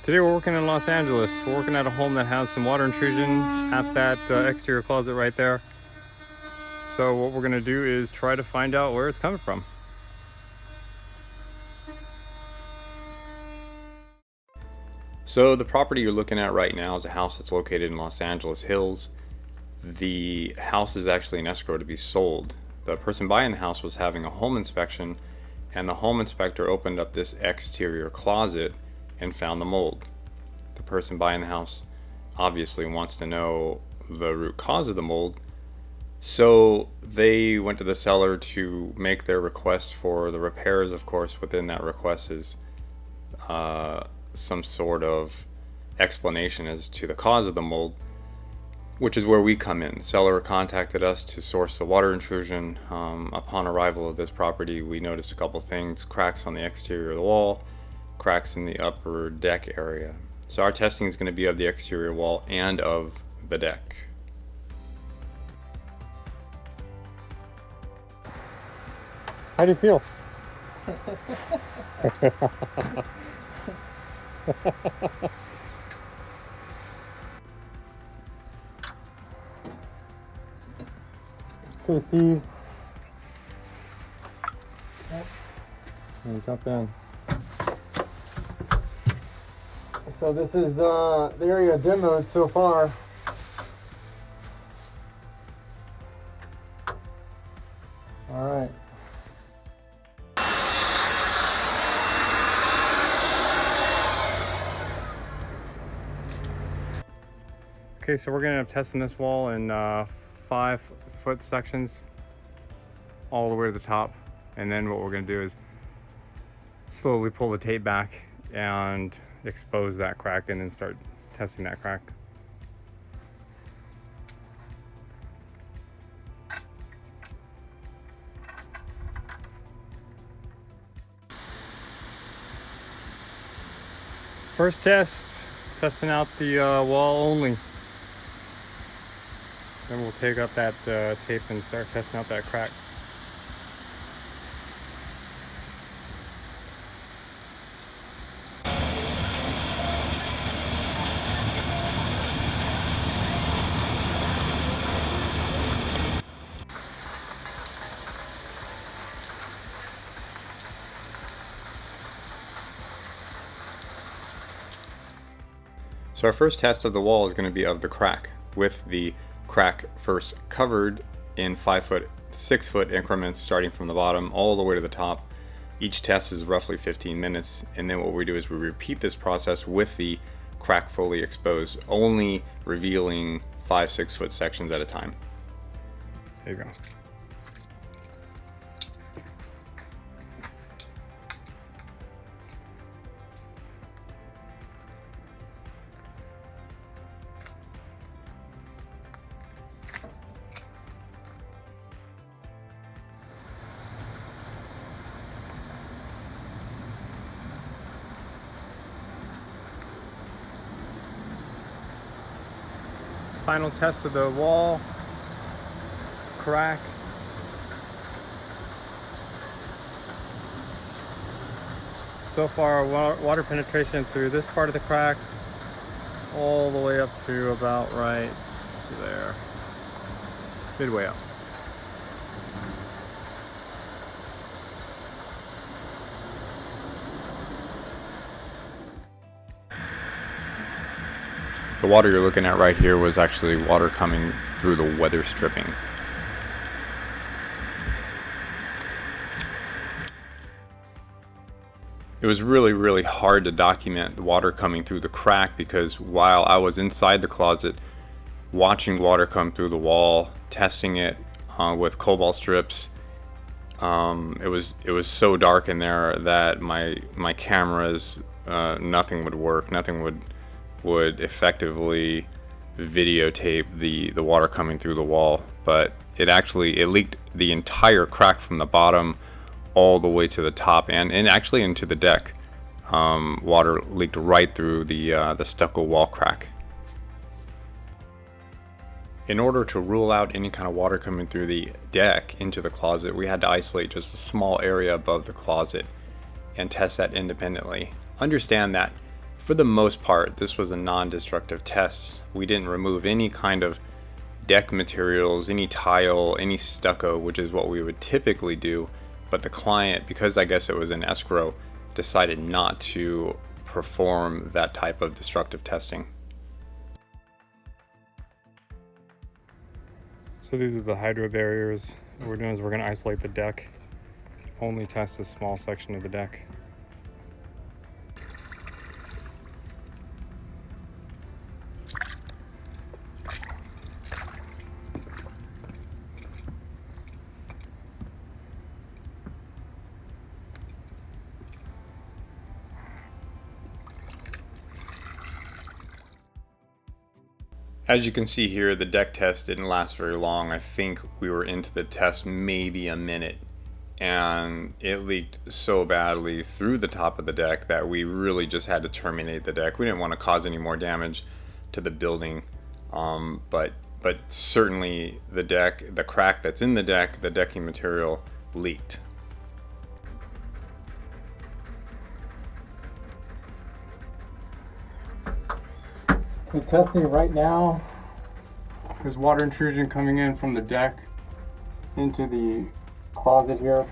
Today we're working in Los Angeles. We're working at a home that has some water intrusion at that exterior closet right there. So what we're gonna do is try to find out where it's coming from. So the property you're looking at right now is a house that's located in Los Angeles Hills. The house is actually in escrow to be sold. The person buying the house was having a home inspection, and the home inspector opened up this exterior closet and found the mold. The person buying the house obviously wants to know the root cause of the mold, so they went to the seller to make their request for the repairs. Of course, within that request is some sort of explanation as to the cause of the mold, which is where we come in. The seller contacted us to source the water intrusion. Upon arrival of this property, we noticed a couple things: cracks on the exterior of the wall, cracks in the upper deck area. So our testing is going to be of the exterior wall and of the deck. How do you feel? Okay, Steve. Jump in. So this is the area demoed so far. All right. Okay, so we're gonna end up testing this wall in 5-foot sections all the way to the top, and then what we're gonna do is slowly pull the tape back and expose that crack and then start testing that crack. First test, testing out the wall only. Then we'll take up that tape and start testing out that crack. So our first test of the wall is going to be of the crack, with the crack first covered in 5-foot, 6-foot increments starting from the bottom all the way to the top. Each test is roughly 15 minutes, and then what we do is we repeat this process with the crack fully exposed, only revealing 5-6-foot sections at a time. There you go. Final test of the wall crack. So far, water penetration through this part of the crack all the way up to about right there, midway up. The water you're looking at right here was actually water coming through the weather stripping. It was really hard to document the water coming through the crack, because while I was inside the closet watching water come through the wall, testing it with cobalt strips, it was so dark in there that my cameras, nothing would work. Nothing would effectively videotape the water coming through the wall. But it leaked the entire crack from the bottom all the way to the top, and actually into the deck. Water leaked right through the stucco wall crack. In order to rule out any kind of water coming through the deck into the closet, we had to isolate just a small area above the closet and test that independently. Understand that for the most part, this was a non-destructive test. We didn't remove any kind of deck materials, any tile, any stucco, which is what we would typically do. But the client, because I guess it was an escrow, decided not to perform that type of destructive testing. So these are the hydro barriers. What we're doing is we're going to isolate the deck, only test a small section of the deck. As you can see here, the deck test didn't last very long. I think we were into the test maybe a minute, and it leaked so badly through the top of the deck that we really just had to terminate the deck. We didn't want to cause any more damage to the building, but certainly the deck, the crack that's in the deck, the decking material leaked. Okay, testing right now. There's water intrusion coming in from the deck into the closet here.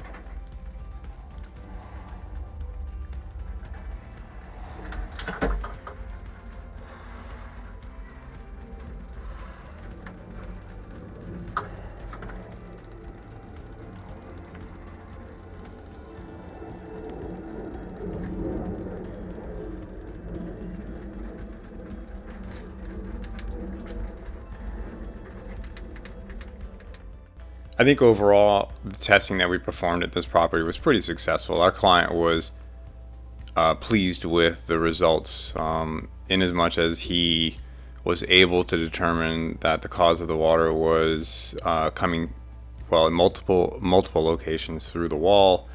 I think overall, the testing that we performed at this property was pretty successful. Our client was pleased with the results, in as much as he was able to determine that the cause of the water was coming, well, in multiple locations, through the wall,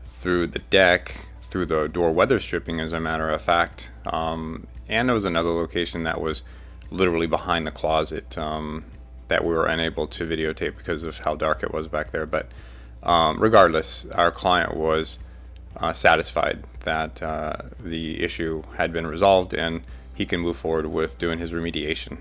through the deck, through the door weather stripping, as a matter of fact, and there was another location that was literally behind the closet, that we were unable to videotape because of how dark it was back there. But regardless, our client was satisfied that the issue had been resolved, and he can move forward with doing his remediation.